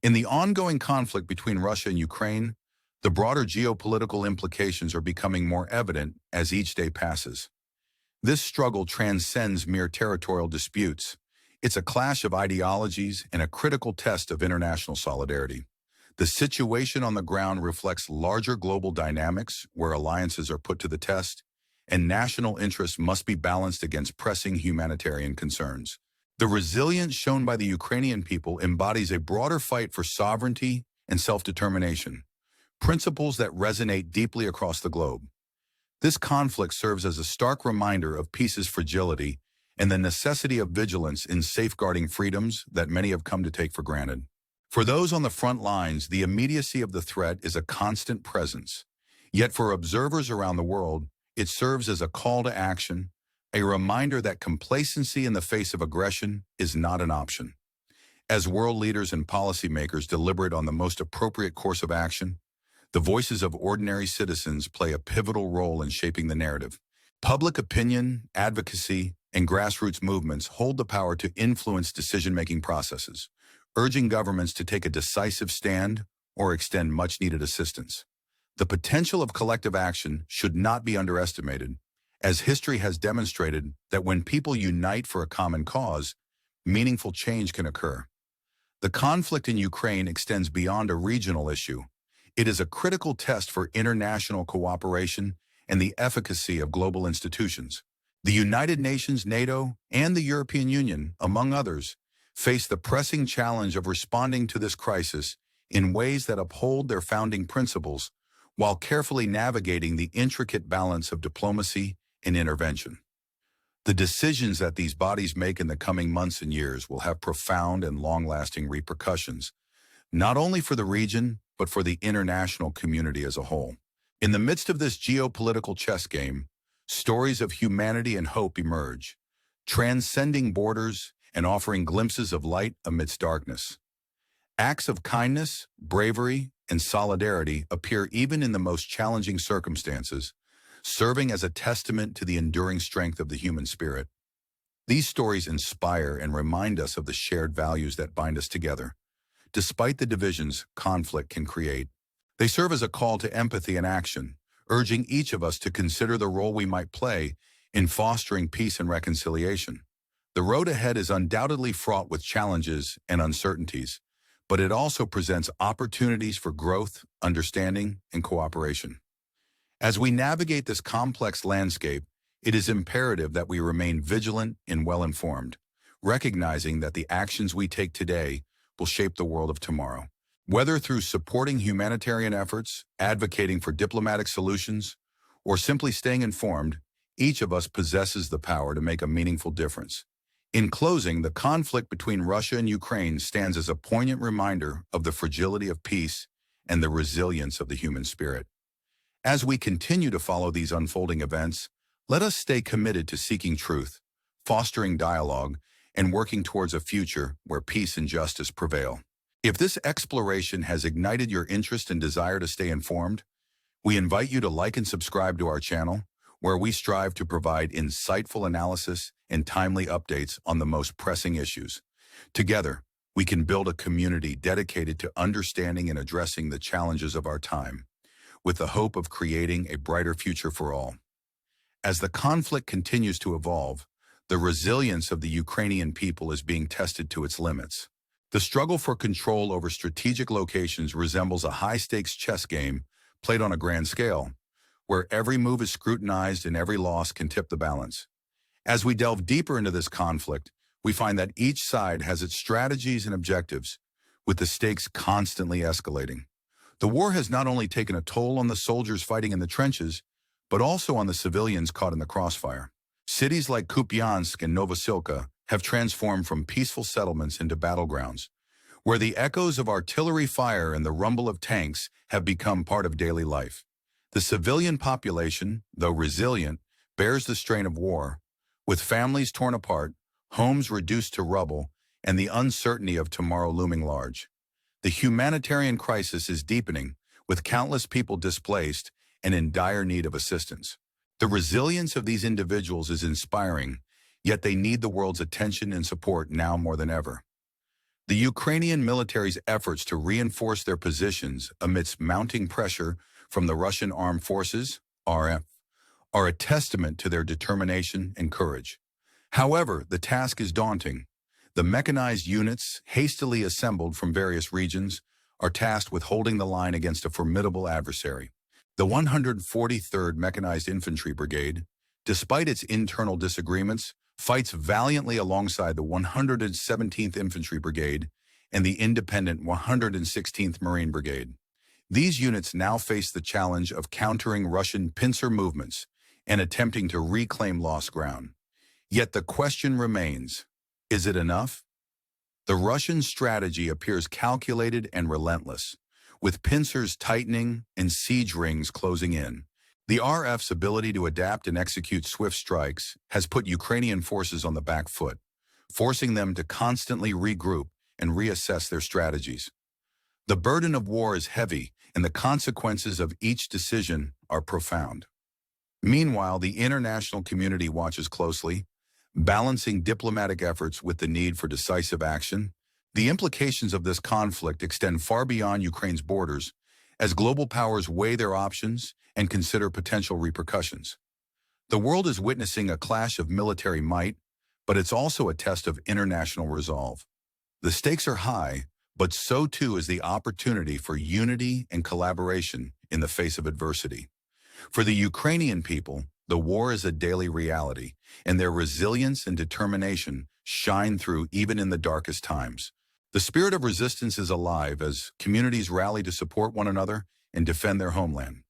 In the ongoing conflict between Russia and Ukraine, the broader geopolitical implications are becoming more evident as each day passes. This struggle transcends mere territorial disputes. It's a clash of ideologies and a critical test of international solidarity. The situation on the ground reflects larger global dynamics where alliances are put to the test, and national interests must be balanced against pressing humanitarian concerns. The resilience shown by the Ukrainian people embodies a broader fight for sovereignty and self-determination, principles that resonate deeply across the globe. This conflict serves as a stark reminder of peace's fragility and the necessity of vigilance in safeguarding freedoms that many have come to take for granted. For those on the front lines, the immediacy of the threat is a constant presence. Yet for observers around the world, it serves as a call to action, a reminder that complacency in the face of aggression is not an option. As world leaders and policymakers deliberate on the most appropriate course of action, the voices of ordinary citizens play a pivotal role in shaping the narrative. Public opinion, advocacy, and grassroots movements hold the power to influence decision-making processes, urging governments to take a decisive stand or extend much-needed assistance. The potential of collective action should not be underestimated, as history has demonstrated that when people unite for a common cause, meaningful change can occur. The conflict in Ukraine extends beyond a regional issue. It is a critical test for international cooperation and the efficacy of global institutions. The United Nations, NATO, and the European Union, among others, face the pressing challenge of responding to this crisis in ways that uphold their founding principles while carefully navigating the intricate balance of diplomacy and intervention. The decisions that these bodies make in the coming months and years will have profound and long-lasting repercussions, not only for the region, but for the international community as a whole. In the midst of this geopolitical chess game, stories of humanity and hope emerge, transcending borders and offering glimpses of light amidst darkness. Acts of kindness, bravery, and solidarity appear even in the most challenging circumstances, serving as a testament to the enduring strength of the human spirit. These stories inspire and remind us of the shared values that bind us together. Despite the divisions conflict can create, they serve as a call to empathy and action, urging each of us to consider the role we might play in fostering peace and reconciliation. The road ahead is undoubtedly fraught with challenges and uncertainties, but it also presents opportunities for growth, understanding, and cooperation. As we navigate this complex landscape, it is imperative that we remain vigilant and well-informed, recognizing that the actions we take today will shape the world of tomorrow. Whether through supporting humanitarian efforts, advocating for diplomatic solutions, or simply staying informed, each of us possesses the power to make a meaningful difference. In closing, the conflict between Russia and Ukraine stands as a poignant reminder of the fragility of peace and the resilience of the human spirit. As we continue to follow these unfolding events, let us stay committed to seeking truth, fostering dialogue, and working towards a future where peace and justice prevail. If this exploration has ignited your interest and desire to stay informed, we invite you to like and subscribe to our channel, where we strive to provide insightful analysis and timely updates on the most pressing issues. Together, we can build a community dedicated to understanding and addressing the challenges of our time, with the hope of creating a brighter future for all. As the conflict continues to evolve, the resilience of the Ukrainian people is being tested to its limits. The struggle for control over strategic locations resembles a high-stakes chess game played on a grand scale, where every move is scrutinized and every loss can tip the balance. As we delve deeper into this conflict, we find that each side has its strategies and objectives, with the stakes constantly escalating. The war has not only taken a toll on the soldiers fighting in the trenches, but also on the civilians caught in the crossfire. Cities like Kupiansk and Novosilka have transformed from peaceful settlements into battlegrounds, where the echoes of artillery fire and the rumble of tanks have become part of daily life. The civilian population, though resilient, bears the strain of war, with families torn apart, homes reduced to rubble, and the uncertainty of tomorrow looming large. The humanitarian crisis is deepening, with countless people displaced and in dire need of assistance. The resilience of these individuals is inspiring, yet they need the world's attention and support now more than ever. The Ukrainian military's efforts to reinforce their positions amidst mounting pressure from the Russian Armed Forces, RUAF, are a testament to their determination and courage. However, the task is daunting. The mechanized units, hastily assembled from various regions, are tasked with holding the line against a formidable adversary. The 143rd Mechanized Infantry Brigade, despite its internal disagreements, fights valiantly alongside the 117th Infantry Brigade and the independent 116th Marine Brigade. These units now face the challenge of countering Russian pincer movements and attempting to reclaim lost ground. Yet the question remains, is it enough? The Russian strategy appears calculated and relentless, with pincers tightening and siege rings closing in. The RF's ability to adapt and execute swift strikes has put Ukrainian forces on the back foot, forcing them to constantly regroup and reassess their strategies. The burden of war is heavy, and the consequences of each decision are profound. Meanwhile, the international community watches closely, balancing diplomatic efforts with the need for decisive action. The implications of this conflict extend far beyond Ukraine's borders, as global powers weigh their options and consider potential repercussions. The world is witnessing a clash of military might, but it's also a test of international resolve. The stakes are high, but so too is the opportunity for unity and collaboration in the face of adversity. For the Ukrainian people, the war is a daily reality, and their resilience and determination shine through even in the darkest times. The spirit of resistance is alive as communities rally to support one another and defend their homeland.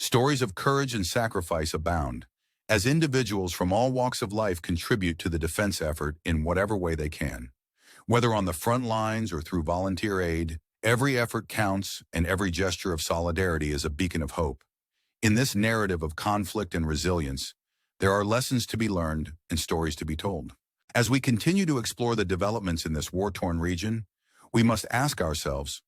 Stories of courage and sacrifice abound, as individuals from all walks of life contribute to the defense effort in whatever way they can. Whether on the front lines or through volunteer aid, every effort counts and every gesture of solidarity is a beacon of hope. In this narrative of conflict and resilience, there are lessons to be learned and stories to be told. As we continue to explore the developments in this war-torn region, we must ask ourselves,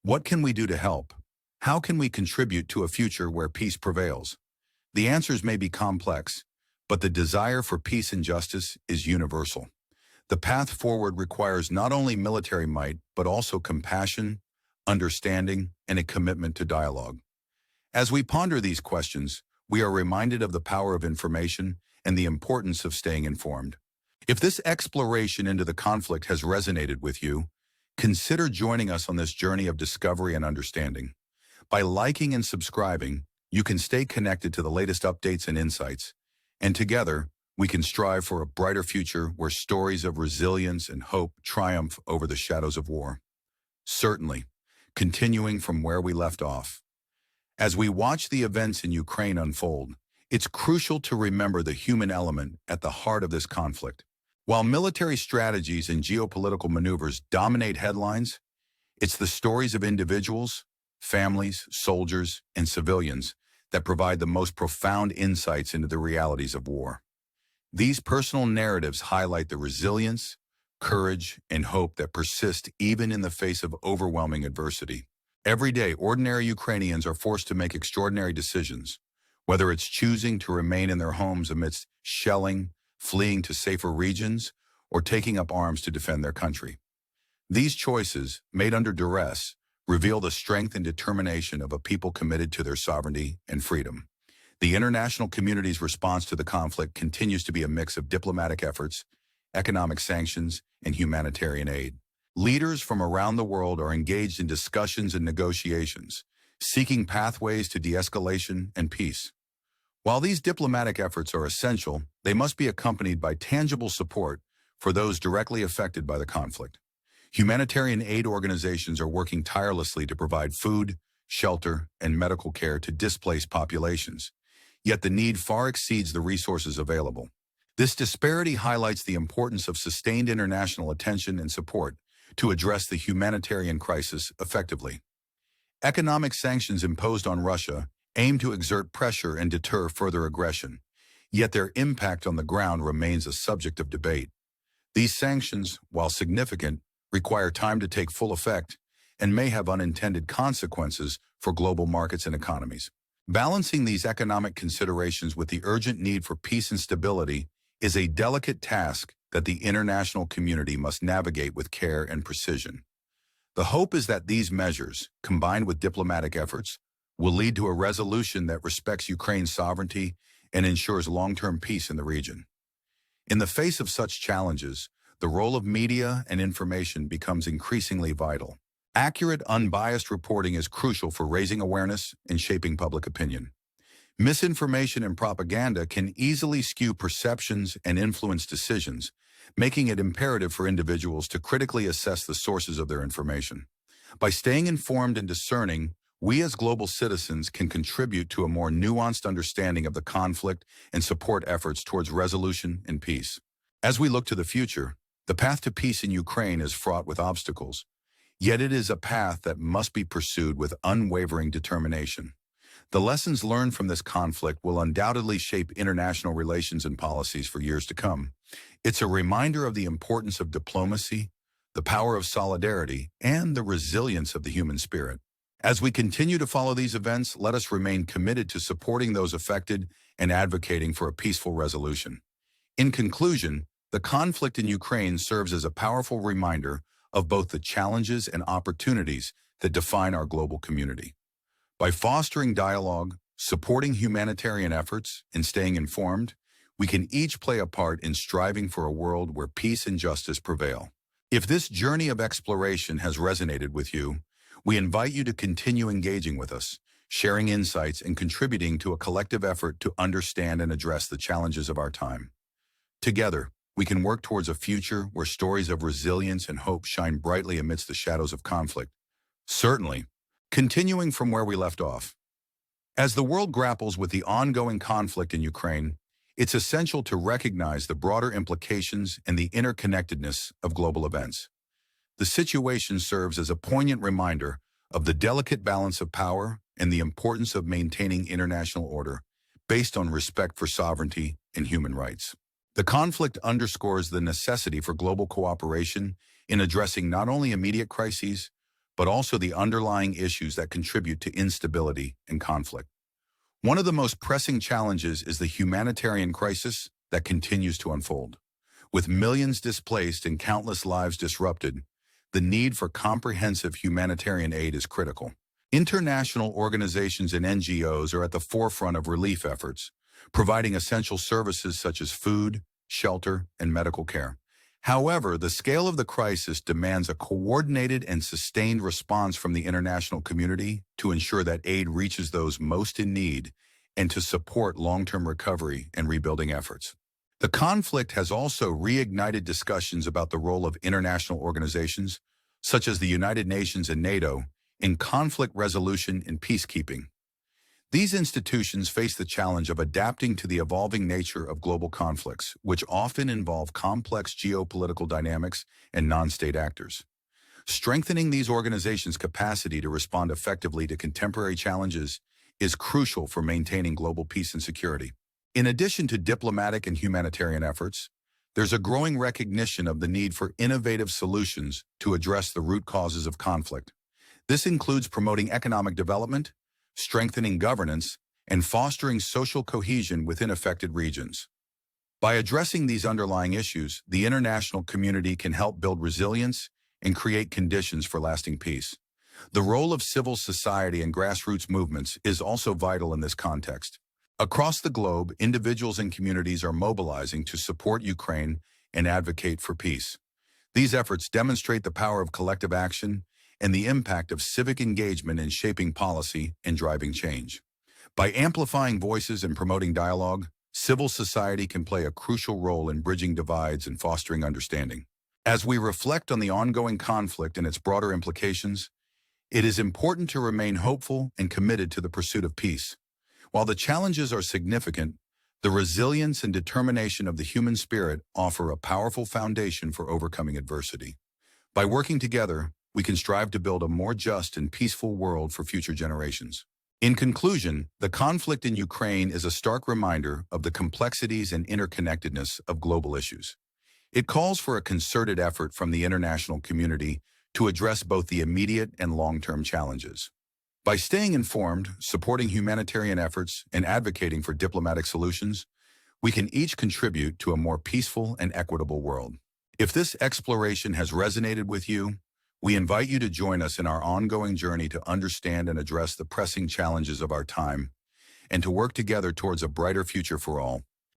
what can we do to help? How can we contribute to a future where peace prevails? The answers may be complex, but the desire for peace and justice is universal. The path forward requires not only military might, but also compassion, understanding, and a commitment to dialogue. As we ponder these questions, we are reminded of the power of information and the importance of staying informed. If this exploration into the conflict has resonated with you, consider joining us on this journey of discovery and understanding. By liking and subscribing, you can stay connected to the latest updates and insights, and together, we can strive for a brighter future where stories of resilience and hope triumph over the shadows of war. Certainly, continuing from where we left off. As we watch the events in Ukraine unfold, it's crucial to remember the human element at the heart of this conflict. While military strategies and geopolitical maneuvers dominate headlines, it's the stories of individuals, families, soldiers, and civilians that provide the most profound insights into the realities of war. These personal narratives highlight the resilience, courage, and hope that persist even in the face of overwhelming adversity. Every day, ordinary Ukrainians are forced to make extraordinary decisions, whether it's choosing to remain in their homes amidst shelling, fleeing to safer regions, or taking up arms to defend their country. These choices, made under duress, reveal the strength and determination of a people committed to their sovereignty and freedom. The international community's response to the conflict continues to be a mix of diplomatic efforts, economic sanctions, and humanitarian aid. Leaders from around the world are engaged in discussions and negotiations, seeking pathways to de-escalation and peace. While these diplomatic efforts are essential, they must be accompanied by tangible support for those directly affected by the conflict. Humanitarian aid organizations are working tirelessly to provide food, shelter, and medical care to displaced populations, yet the need far exceeds the resources available. This disparity highlights the importance of sustained international attention and support to address the humanitarian crisis effectively. Economic sanctions imposed on Russia aim to exert pressure and deter further aggression, yet their impact on the ground remains a subject of debate. These sanctions, while significant, require time to take full effect and may have unintended consequences for global markets and economies. Balancing these economic considerations with the urgent need for peace and stability is a delicate task that the international community must navigate with care and precision. The hope is that these measures, combined with diplomatic efforts, will lead to a resolution that respects Ukraine's sovereignty and ensures long-term peace in the region. In the face of such challenges, the role of media and information becomes increasingly vital. Accurate, unbiased reporting is crucial for raising awareness and shaping public opinion. Misinformation and propaganda can easily skew perceptions and influence decisions, making it imperative for individuals to critically assess the sources of their information. By staying informed and discerning, we as global citizens can contribute to a more nuanced understanding of the conflict and support efforts towards resolution and peace. As we look to the future, the path to peace in Ukraine is fraught with obstacles, yet it is a path that must be pursued with unwavering determination. The lessons learned from this conflict will undoubtedly shape international relations and policies for years to come. It's a reminder of the importance of diplomacy, the power of solidarity, and the resilience of the human spirit. As we continue to follow these events, let us remain committed to supporting those affected and advocating for a peaceful resolution. In conclusion, the conflict in Ukraine serves as a powerful reminder of both the challenges and opportunities that define our global community. By fostering dialogue, supporting humanitarian efforts, and staying informed, we can each play a part in striving for a world where peace and justice prevail. If this journey of exploration has resonated with you, we invite you to continue engaging with us, sharing insights and contributing to a collective effort to understand and address the challenges of our time. Together, we can work towards a future where stories of resilience and hope shine brightly amidst the shadows of conflict. Certainly, continuing from where we left off. As the world grapples with the ongoing conflict in Ukraine, it's essential to recognize the broader implications and the interconnectedness of global events. The situation serves as a poignant reminder of the delicate balance of power and the importance of maintaining international order based on respect for sovereignty and human rights. The conflict underscores the necessity for global cooperation in addressing not only immediate crises, but also the underlying issues that contribute to instability and conflict. One of the most pressing challenges is the humanitarian crisis that continues to unfold. With millions displaced and countless lives disrupted, the need for comprehensive humanitarian aid is critical. International organizations and NGOs are at the forefront of relief efforts, providing essential services such as food, shelter, and medical care. However, the scale of the crisis demands a coordinated and sustained response from the international community to ensure that aid reaches those most in need and to support long-term recovery and rebuilding efforts. The conflict has also reignited discussions about the role of international organizations, such as the United Nations and NATO, in conflict resolution and peacekeeping. These institutions face the challenge of adapting to the evolving nature of global conflicts, which often involve complex geopolitical dynamics and non-state actors. Strengthening these organizations' capacity to respond effectively to contemporary challenges is crucial for maintaining global peace and security. In addition to diplomatic and humanitarian efforts, there's a growing recognition of the need for innovative solutions to address the root causes of conflict. This includes promoting economic development, strengthening governance, and fostering social cohesion within affected regions. By addressing these underlying issues, the international community can help build resilience and create conditions for lasting peace. The role of civil society and grassroots movements is also vital in this context. Across the globe, individuals and communities are mobilizing to support Ukraine and advocate for peace. These efforts demonstrate the power of collective action and the impact of civic engagement in shaping policy and driving change. By amplifying voices and promoting dialogue, civil society can play a crucial role in bridging divides and fostering understanding. As we reflect on the ongoing conflict and its broader implications, it is important to remain hopeful and committed to the pursuit of peace. While the challenges are significant, the resilience and determination of the human spirit offer a powerful foundation for overcoming adversity. By working together, we can strive to build a more just and peaceful world for future generations. In conclusion, the conflict in Ukraine is a stark reminder of the complexities and interconnectedness of global issues. It calls for a concerted effort from the international community to address both the immediate and long-term challenges. By staying informed, supporting humanitarian efforts, and advocating for diplomatic solutions, We can each contribute to a more peaceful and equitable world. If this exploration has resonated with you, we invite you to join us in our ongoing journey to understand and address the pressing challenges of our time and to work together towards a brighter future for all.